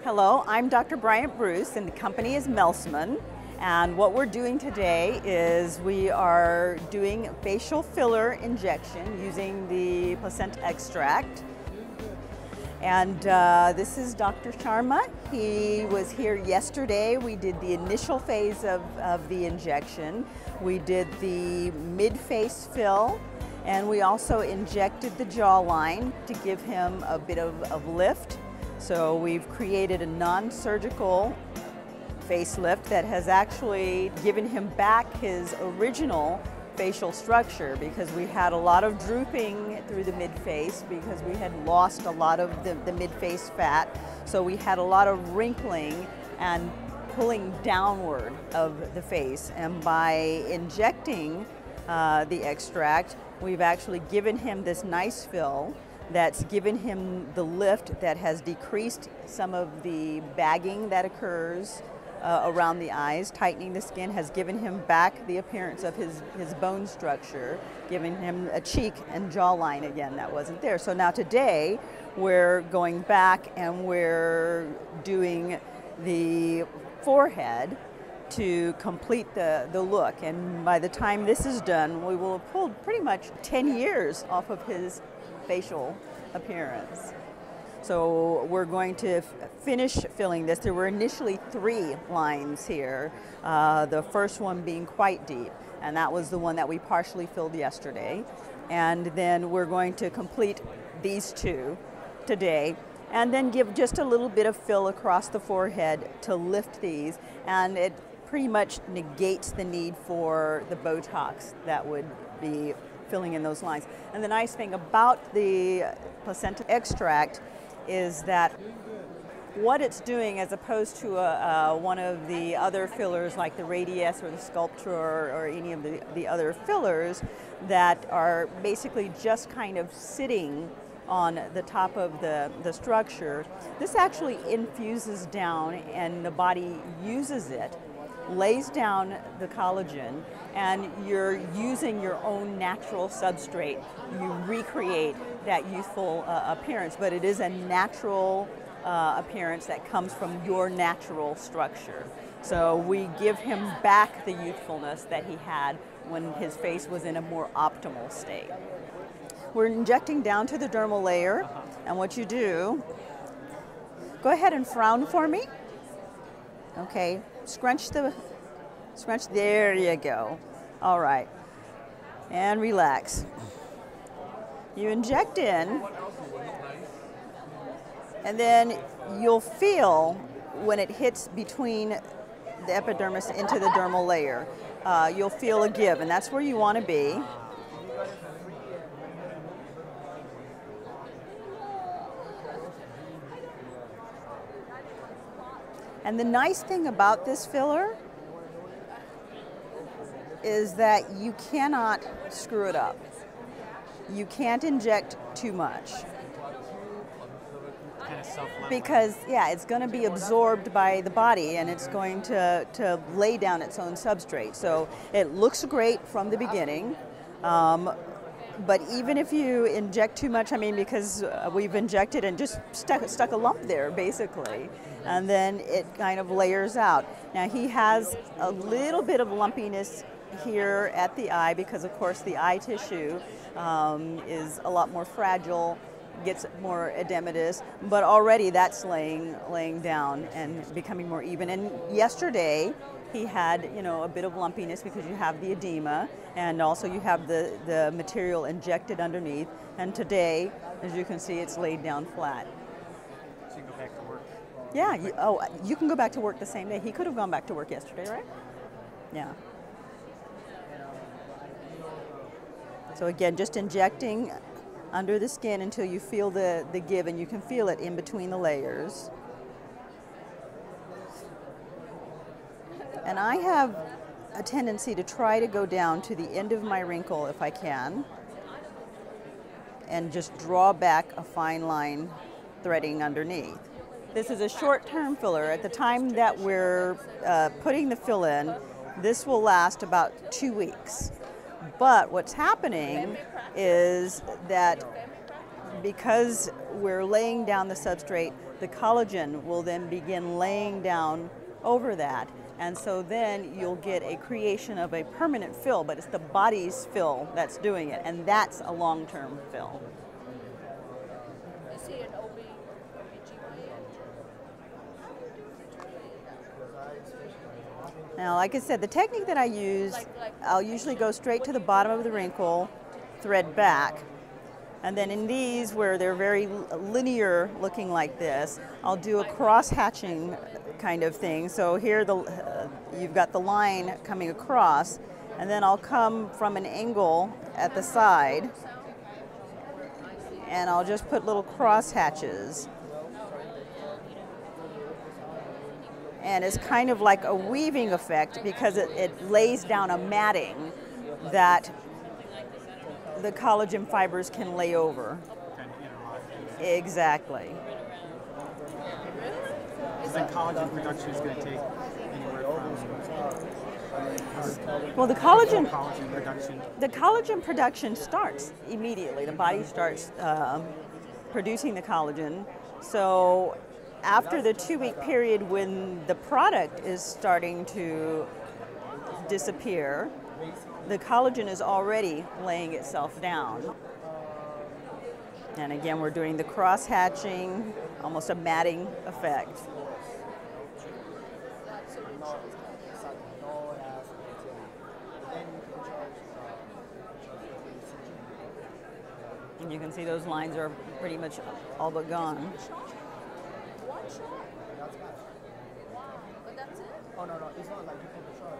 Hello, I'm Dr. Bryant Bruce and the company is Melsmon. And what we're doing today is we are doing facial filler injection using the placenta extract. And this is Dr. Sharma. He was here yesterday. We did the initial phase of the injection. We did the mid-face fill, and we also injected the jawline to give him a bit of lift. So we've created a non-surgical facelift that has actually given him back his original facial structure, because we had a lot of drooping through the mid-face because we had lost a lot of the mid-face fat. So we had a lot of wrinkling and pulling downward of the face. And by injecting the extract, we've actually given him this nice fill that's given him the lift that has decreased some of the bagging that occurs around the eyes. Tightening the skin has given him back the appearance of his bone structure, giving him a cheek and jawline again that wasn't there. So now today we're going back and we're doing the forehead to complete the look. And by the time this is done, we will have pulled pretty much 10 years off of his facial appearance. So we're going to finish filling this. There were initially 3 lines here, the first one being quite deep, and that was the one that we partially filled yesterday. And then we're going to complete these 2 today, and then give just a little bit of fill across the forehead to lift these, and it pretty much negates the need for the Botox that would be filling in those lines. And the nice thing about the placenta extract is that what it's doing, as opposed to one of the other fillers like the Radius or the Sculptra or any of the other fillers that are basically just kind of sitting on the top of the structure, this actually infuses down and the body uses it, lays down the collagen, and you're using your own natural substrate. You recreate that youthful appearance, but it is a natural appearance that comes from your natural structure. So we give him back the youthfulness that he had when his face was in a more optimal state. We're injecting down to the dermal layer, and what you do, go ahead and frown for me. Okay, scrunch, there you go. All right, and relax. You inject in, and then you'll feel when it hits between the epidermis into the dermal layer, you'll feel a give, and that's where you want to be. And the nice thing about this filler is that you cannot screw it up. You can't inject too much. Because, yeah, it's going to be absorbed by the body and it's going to lay down its own substrate. So it looks great from the beginning. But even if you inject too much, I mean, because we've injected and just stuck a lump there, basically, and then it kind of layers out. Now, he has a little bit of lumpiness here at the eye because, of course, the eye tissue is a lot more fragile, gets more edematous, but already that's laying down and becoming more even. And yesterday, he had, you know, a bit of lumpiness because you have the edema and also you have the material injected underneath. And today, as you can see, it's laid down flat. So you can go back to work? Yeah, you can go back to work the same day. He could have gone back to work yesterday, right? Yeah. So again, just injecting under the skin until you feel the give, and you can feel it in between the layers. And I have a tendency to try to go down to the end of my wrinkle if I can, and just draw back a fine line threading underneath. This is a short-term filler. At the time that we're putting the fill in, this will last about 2 weeks. But what's happening is that because we're laying down the substrate, the collagen will then begin laying down over that. And so then you'll get a creation of a permanent fill, but it's the body's fill that's doing it, and that's a long-term fill. Is he an OB/GYN? Now, like I said, the technique that I use, I'll usually go straight to the bottom of the wrinkle, thread back, and then in these where they're very linear looking like this, I'll do a cross-hatching kind of thing. So here you've got the line coming across, and then I'll come from an angle at the side, and I'll just put little cross hatches. And it's kind of like a weaving effect because it lays down a matting that the collagen fibers can lay over. Exactly. So then collagen production is going to take anywhere from... Well, the collagen production starts immediately. The body starts producing the collagen. So after the 2-week period when the product is starting to disappear, the collagen is already laying itself down. And again, we're doing the cross-hatching, almost a matting effect. And you can see those lines are pretty much all but gone. One shot? But that's it? Oh, no, it's not like you put the shot.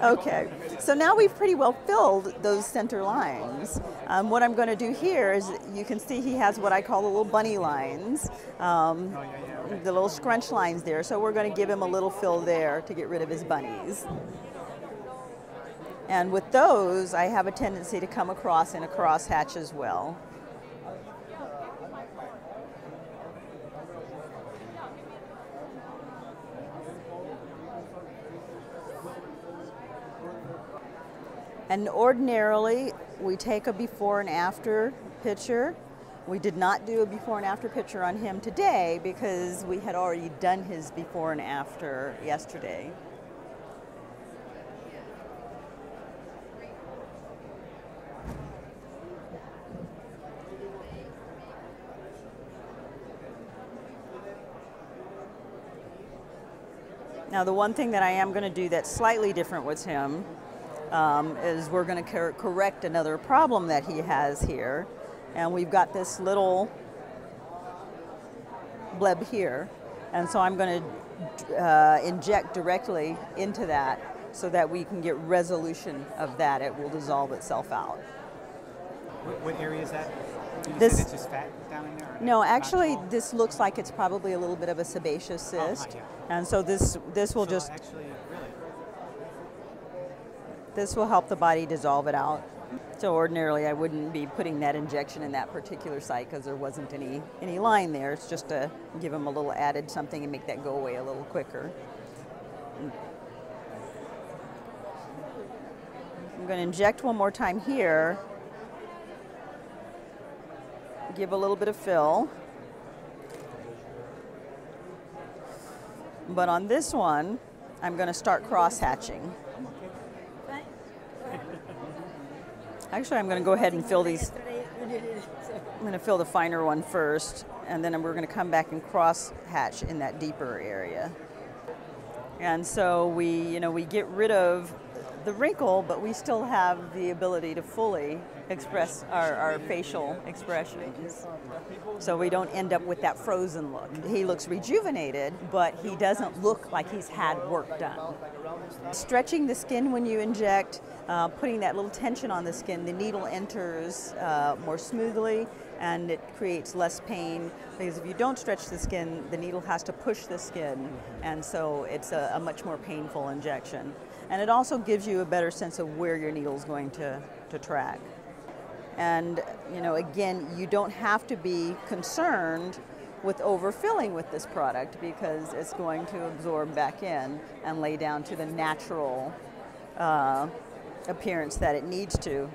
Okay, so now we've pretty well filled those center lines. What I'm going to do here is, you can see he has what I call the little bunny lines, the little scrunch lines there. So we're going to give him a little fill there to get rid of his bunnies. And with those, I have a tendency to come across in a cross hatch as well. And ordinarily, we take a before and after picture. We did not do a before and after picture on him today because we had already done his before and after yesterday. Now, the one thing that I am going to do that's slightly different with him is we're going to correct another problem that he has here. And we've got this little bleb here. And so I'm going to inject directly into that so that we can get resolution of that. It will dissolve itself out. What area is that? This, it's just fat down in there? No, actually, this looks like it's probably a little bit of a sebaceous cyst. Yeah. And so this will just... Actually, really? This will help the body dissolve it out. So ordinarily I wouldn't be putting that injection in that particular site because there wasn't any line there. It's just to give them a little added something and make that go away a little quicker. I'm going to inject one more time here. Give a little bit of fill. But on this one, I'm going to start cross-hatching. Actually, I'm going to go ahead and fill these. I'm going to fill the finer one first, and then we're going to come back and cross-hatch in that deeper area. And so we get rid of the wrinkle, but we still have the ability to fully express our facial expressions. So we don't end up with that frozen look. He looks rejuvenated, but he doesn't look like he's had work done. Stretching the skin when you inject, putting that little tension on the skin, the needle enters more smoothly and it creates less pain, because if you don't stretch the skin, the needle has to push the skin, and so it's a much more painful injection. And it also gives you a better sense of where your needle's going to track. And again, you don't have to be concerned with overfilling with this product because it's going to absorb back in and lay down to the natural appearance that it needs to.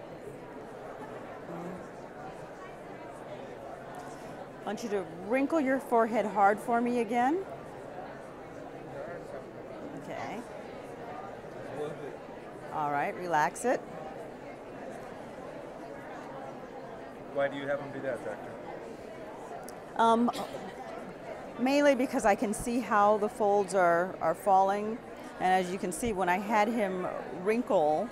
want you to wrinkle your forehead hard for me again. Okay. All right, relax it. Why do you have him do that, Doctor? Mainly because I can see how the folds are falling. And as you can see, when I had him wrinkle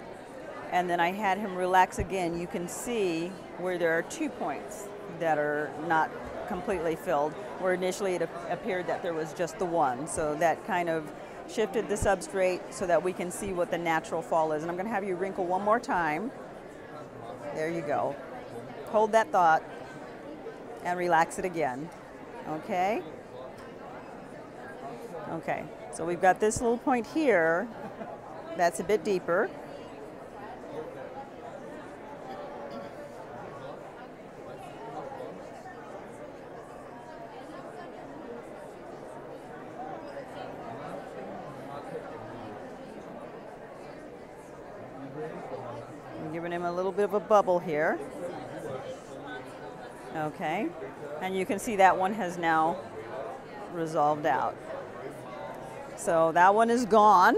and then I had him relax again, you can see where there are 2 points that are not completely filled, where initially it appeared that there was just the one. So that kind of shifted the substrate so that we can see what the natural fall is. And I'm going to have you wrinkle one more time. There you go. Hold that thought and relax it again. Okay? Okay, so we've got this little point here that's a bit deeper. I'm giving him a little bit of a bubble here. Okay, and you can see that one has now resolved out. So that one is gone,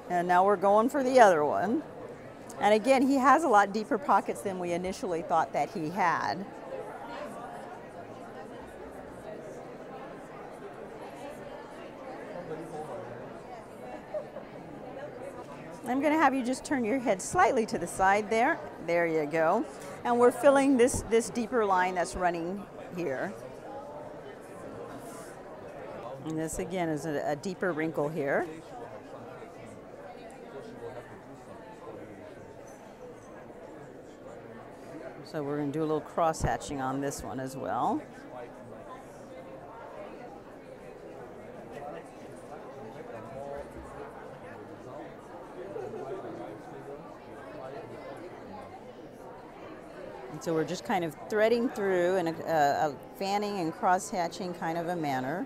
and now we're going for the other one. And again, he has a lot deeper pockets than we initially thought that he had. I'm going to have you just turn your head slightly to the side there. There you go. And we're filling this deeper line that's running here. And this again is a deeper wrinkle here. So we're going to do a little cross hatching on this one as well. And so we're just kind of threading through in a fanning and cross hatching kind of a manner.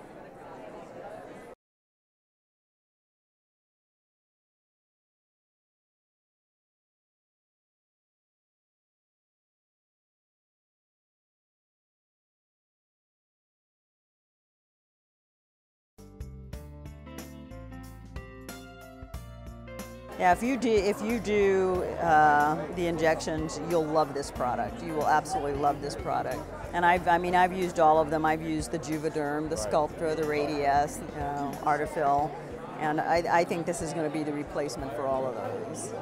Yeah, if you do the injections, you'll love this product. You will absolutely love this product. And I've used all of them. I've used the Juvederm, the Sculptra, the Radius, Artifil, and I think this is going to be the replacement for all of those.